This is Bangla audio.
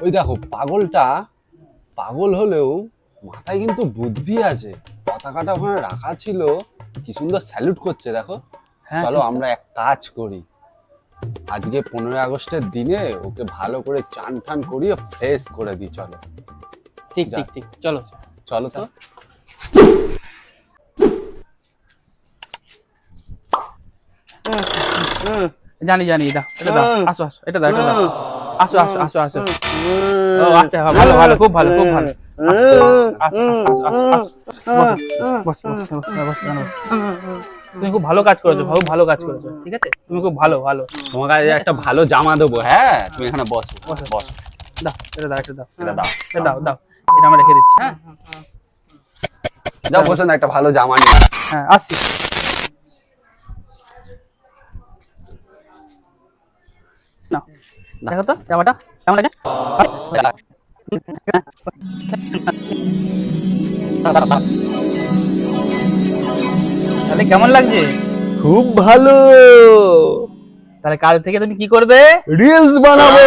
ওই দেখো পাগলটা পাগল হলেও মাথায় কিন্তু বুদ্ধি আছে। পতাকাটা ওখানে রাখা ছিল, কি সুন্দর স্যালুট করছে দেখো। হ্যাঁ, চলো আমরা এক কাজ করি, আজকে 15 আগস্টের দিনে ওকে ভালো করে চান টান করিয়ে ফ্রেশ করে দিই। চলো ঠিক যা। ঠিক ঠিক, চলো চলো তো। জানি জানি, এটা এটা দাও, আসো আসো, এটা দাও, এটা দাও, আসো আসো আসো আসো। ও আচ্ছা, ভালো ভালো, খুব ভালো খুব ভালো। আসো আসো আসো আসো, বস বস বস বস বস। তুমি খুব ভালো কাজ করেছো, খুব ভালো কাজ করেছো, ঠিক আছে, তুমি খুব ভালো ভালো। তোমার কাছে একটা ভালো জামা দেবো, হ্যাঁ তুমি এখানে বসো বসো। দাও, এটা দাও, এটা দাও, এটা দাও এটা দাও দাও, এটা আমরা রেখে দিচ্ছি। হ্যাঁ যাও, বসে না, একটা ভালো জামা নিয়ে আসো। হ্যাঁ, আসছি। নাও, দেখো তো জামাটা কেমন লাগে। তাহলে কেমন লাগছে? খুব ভালো, তাহলে কাল থেকে তুমি কি করবে? রিলস বানাবো।